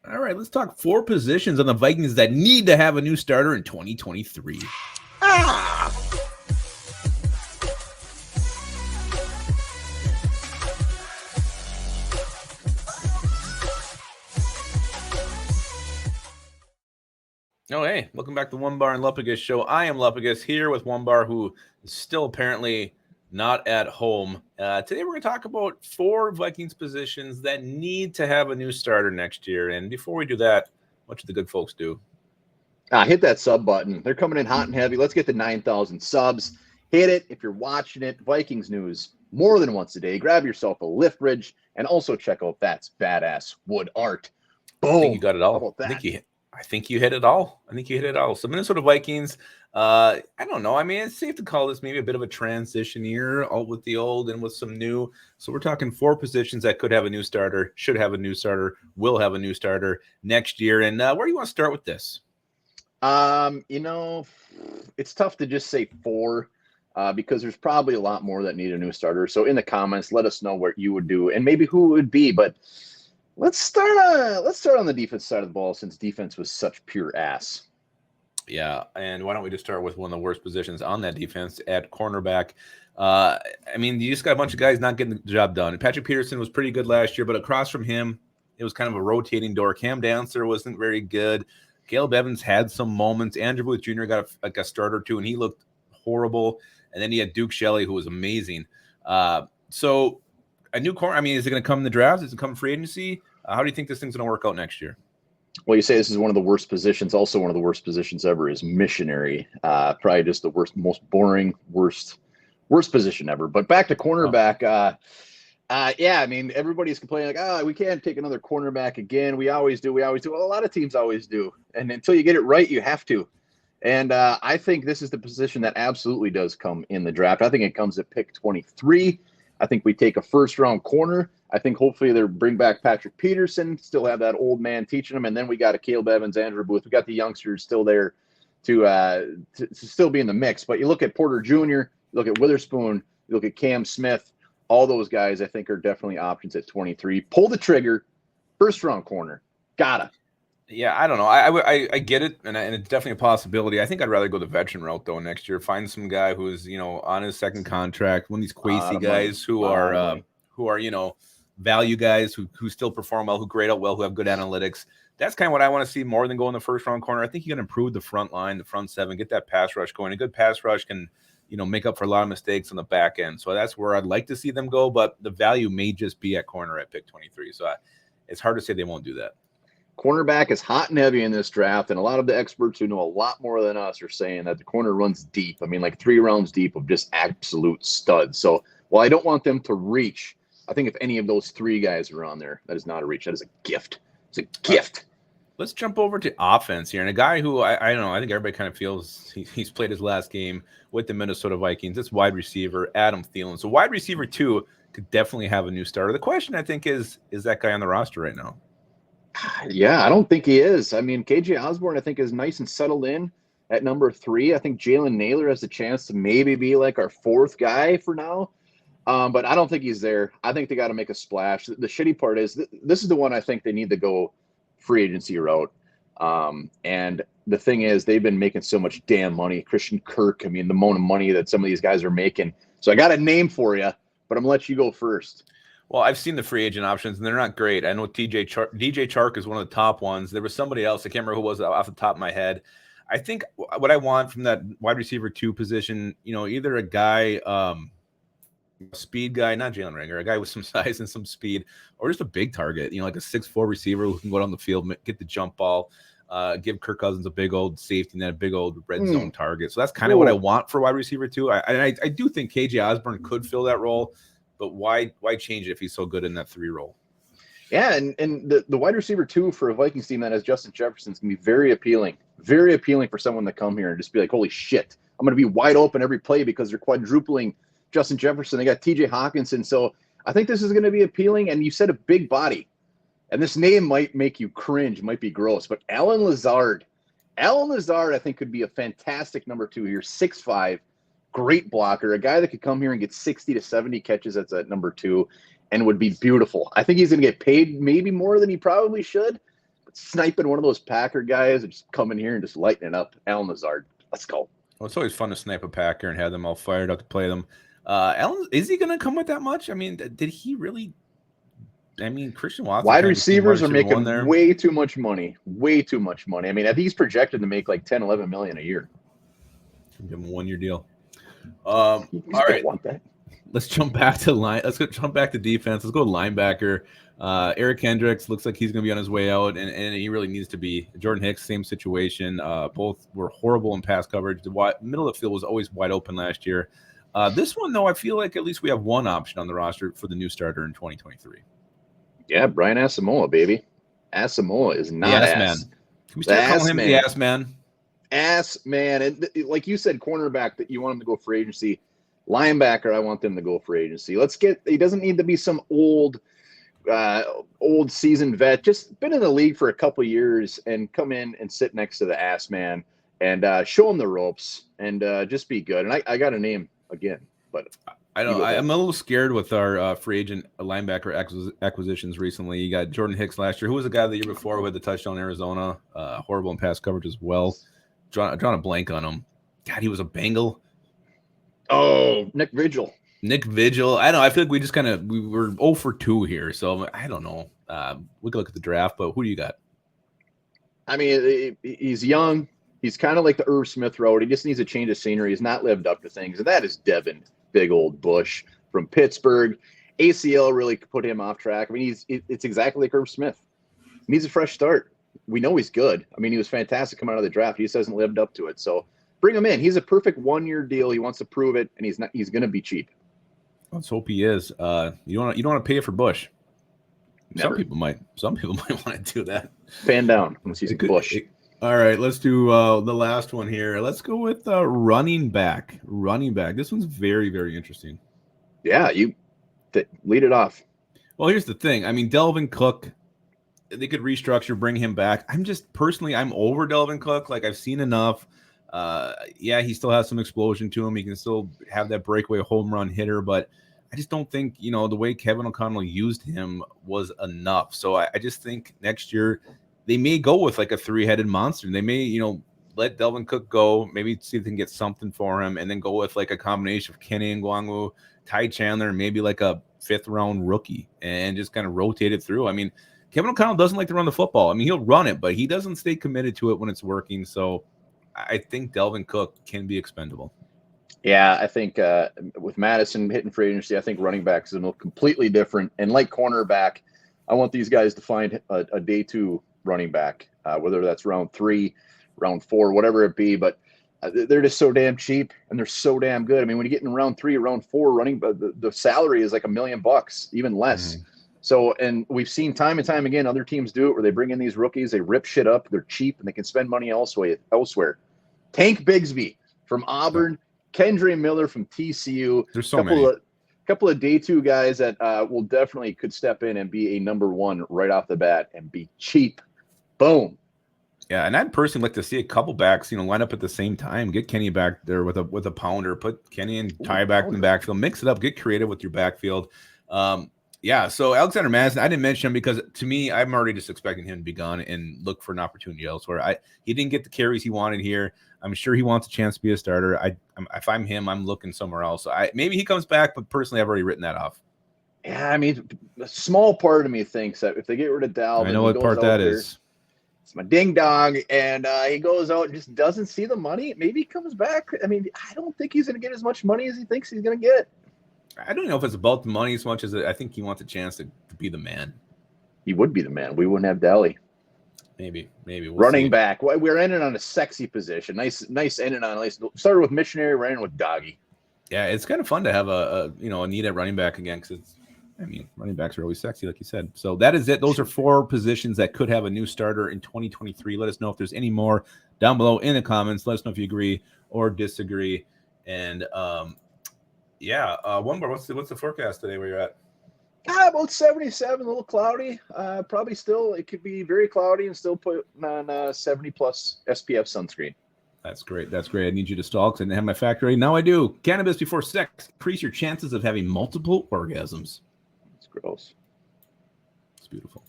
All right, let's talk four positions on the Vikings that need to have a new starter in 2023. Oh, hey, welcome back to Onebar and Lupagus show. I am Lupagus here with Onebar, who is still apparently not at home. Today we're going to talk about four Vikings positions that need to have a new starter next year. And before we do that, what should the good folks do? Hit that sub button. They're coming in hot and heavy. Let's get to 9,000 subs. Hit it if you're watching it. Vikings news more than once a day. Grab yourself a lift bridge and also check out That's Badass Wood Art. Boom. I think you got it all. How about that? I think you hit it all. So Minnesota Vikings, I don't know. I mean, it's safe to call this maybe a bit of a transition year, all with the old and with some new. So we're talking four positions that could have a new starter, should have a new starter, will have a new starter next year. And where do you want to start with this? It's tough to just say four because there's probably a lot more that need a new starter. So in the comments, let us know what you would do and maybe who it would be. But let's start on the defense side of the ball since defense was such pure ass. Yeah, and why don't we just start with one of the worst positions on that defense at cornerback? I mean, you just got a bunch of guys not getting the job done. Patrick Peterson was pretty good last year, but across from him, it was kind of a rotating door. Cam Dancer wasn't very good. Caleb Evans had some moments. Andrew Booth Jr. got a start or two, and he looked horrible. And then he had Duke Shelley, who was amazing. So a new corner, I mean, is it going to come in the draft? Is it come free agency? How do you think this thing's going to work out next year? Well, you say this is one of the worst positions. Also, one of the worst positions ever is missionary. Probably just the worst, most boring, worst position ever. But back to cornerback. Yeah, I mean, everybody's complaining like, we can't take another cornerback again. We always do. Well, a lot of teams always do. And until you get it right, you have to. And I think this is the position that absolutely does come in the draft. I think it comes at pick 23. I think we take a first-round corner. I think hopefully they'll bring back Patrick Peterson, still have that old man teaching them. And then we got a Caleb Evans, Andrew Booth. We got the youngsters still there to still be in the mix. But you look at Porter Jr., you look at Witherspoon, you look at Cam Smith, all those guys I think are definitely options at 23. Pull the trigger, first-round corner. Gotta. Yeah, I don't know. I get it, and it's definitely a possibility. I think I'd rather go the veteran route, though, next year. Find some guy who's, on his second contract, one of these Quasey guys who are, value guys who still perform well, who grade out well, who have good analytics. That's kind of what I want to see more than going the first-round corner. I think you can improve the front line, the front seven, get that pass rush going. A good pass rush can, make up for a lot of mistakes on the back end. So that's where I'd like to see them go, but the value may just be at corner at pick 23. So it's hard to say they won't do that. Cornerback is hot and heavy in this draft, and a lot of the experts who know a lot more than us are saying that the corner runs deep. I mean, like 3 rounds deep of just absolute studs. So while I don't want them to reach, I think if any of those 3 guys are on there, that is not a reach. That is a gift. It's a gift. Let's jump over to offense here. And a guy who I don't know, I think everybody kind of feels he's played his last game with the Minnesota Vikings. It's wide receiver Adam Thielen. So wide receiver 2 could definitely have a new starter. The question, I think, is that guy on the roster right now? Yeah, I don't think he is. I mean, KJ Osborne, I think, is nice and settled in at number 3. I think Jalen Naylor has a chance to maybe be like our 4th guy for now. But I don't think he's there. I think they got to make a splash. The shitty part is this is the one I think they need to go free agency route. And the thing is, they've been making so much damn money. Christian Kirk, I mean, the amount of money that some of these guys are making. So I got a name for you, but I'm going to let you go first. Well, I've seen the free agent options, and they're not great. I know DJ Chark is one of the top ones. There was somebody else. I can't remember who was off the top of my head. I think what I want from that wide receiver 2 position, either a guy, speed guy, not Jalen Ringer, a guy with some size and some speed, or just a big target, like a 6'4" receiver who can go down the field, get the jump ball, give Kirk Cousins a big old safety and then a big old red zone target. So that's kind of what I want for wide receiver 2. I do think KJ Osborne could fill that role. But why change it if he's so good in that 3 role? Yeah, and the wide receiver 2 for a Vikings team that has Justin Jefferson is going to be very appealing for someone to come here and just be like, holy shit, I'm going to be wide open every play because they're quadrupling Justin Jefferson. They got TJ Hawkinson. So I think this is going to be appealing. And you said a big body. And this name might make you cringe, might be gross. But Allen Lazard, I think, could be a fantastic number 2 here, 6'5", great blocker, a guy that could come here and get 60 to 70 catches at number 2 and would be beautiful. I think he's going to get paid maybe more than he probably should, sniping one of those Packer guys and just coming here and just lighting it up. Alan Lazard, let's go. Well, it's always fun to snipe a Packer and have them all fired up to play them. Alan, is he going to come with that much? I mean, did he really? I mean, Christian Watson. Wide receivers are making way too much money. Way too much money. I mean, I think he's projected to make like 10, 11 million a year. Give him a 1-year deal. All right. Want that. Let's jump back to line. Let's jump back to defense. Let's go linebacker. Eric Hendricks looks like he's going to be on his way out, and he really needs to be. Jordan Hicks, same situation. Both were horrible in pass coverage. The middle of the field was always wide open last year. This one, though, I feel like at least we have one option on the roster for the new starter in 2023. Yeah, Brian Asamoah, baby. Asamoah is not ass man. Can we start calling him the ass man? Ass man. And like you said, cornerback that you want him to go for agency. Linebacker, I want them to go for agency. He doesn't need to be some old seasoned vet. Just been in the league for a couple of years and come in and sit next to the ass man and show him the ropes and just be good. And I got a name again, but I'm a little scared with our free agent linebacker acquisitions recently. You got Jordan Hicks last year. Who was the guy the year before who had the touchdown in Arizona? Horrible in pass coverage as well. Drawing a blank on him. God, he was a Bengal. Oh, Nick Vigil. I know. I feel like we were 0 for 2 here. So I don't know. We could look at the draft, but who do you got? I mean, he's young. He's kind of like the Irv Smith road. He just needs a change of scenery. He's not lived up to things. And that is Devin Big Old Bush from Pittsburgh. ACL really put him off track. I mean, it's exactly like Irv Smith. He needs a fresh start. We know he's good. I mean, he was fantastic coming out of the draft. He just hasn't lived up to it. So bring him in. He's a perfect 1-year deal. He wants to prove it, and he's going to be cheap. Let's hope he is. You don't want to pay for Bush. Never. Some people might want to do that. Fan down. Let's see Bush. All right, let's do the last one here. Let's go with running back. This one's very, very interesting. Yeah, lead it off. Well, here's the thing. I mean, Delvin Cook, they could restructure, bring him back. I'm over Delvin Cook. Like, I've seen enough. Yeah, he still has some explosion to him. He can still have that breakaway home run hitter, but I just don't think, the way Kevin O'Connell used him was enough. So I just think next year they may go with like a 3-headed monster. And they may, let Delvin Cook go, maybe see if they can get something for him, and then go with like a combination of Kenny Ngwangu, Ty Chandler, and maybe like a 5th-round rookie and just kind of rotate it through. I mean, Kevin O'Connell doesn't like to run the football. I mean, he'll run it, but he doesn't stay committed to it when it's working. So I think Delvin Cook can be expendable. Yeah, I think with Madison hitting free agency, I think running back is a completely different. And like cornerback, I want these guys to find a day 2 running back, whether that's round 3, round 4, whatever it be. But they're just so damn cheap and they're so damn good. I mean, when you get in round 3, round 4 running, the salary is like $1 million, even less. Mm-hmm. So, and we've seen time and time again, other teams do it where they bring in these rookies, they rip shit up, they're cheap, and they can spend money elsewhere. Tank Bigsby from Auburn, Kendre Miller from TCU. There's so many. Couple of day 2 guys that could step in and be a number 1 right off the bat and be cheap. Boom. Yeah, and I'd personally like to see a couple backs, line up at the same time. Get Kenny back there with a pounder. Put Kenny and Ty back in the backfield. Mix it up. Get creative with your backfield. Yeah, so Alexander Madison, I didn't mention him because to me, I'm already just expecting him to be gone and look for an opportunity elsewhere. He didn't get the carries he wanted here. I'm sure he wants a chance to be a starter. If I'm him, I'm looking somewhere else. Maybe he comes back, but personally, I've already written that off. Yeah, I mean, a small part of me thinks that if they get rid of Dalvin, I know what part that is. It's my ding dong, and he goes out and just doesn't see the money. Maybe he comes back. I mean, I don't think he's going to get as much money as he thinks he's going to get. I don't know if it's about the money as much as I think he wants a chance to be the man. He would be the man. We wouldn't have Daly. Maybe. We'll running see. Back. We're ending on a sexy position. Nice ending on. Started with Missionary, we're ending with Doggy. Yeah, it's kind of fun to have a need at running back again because running backs are always sexy, like you said. So that is it. Those are 4 positions that could have a new starter in 2023. Let us know if there's any more down below in the comments. Let us know if you agree or disagree. And one more. What's the forecast today? Where you're at? About 77, a little cloudy. Probably still, it could be very cloudy and still put on 70 plus SPF sunscreen. That's great. I need you to stall because I didn't have my fact ready. Now I do. Cannabis before sex. Increase your chances of having multiple orgasms. It's gross. It's beautiful.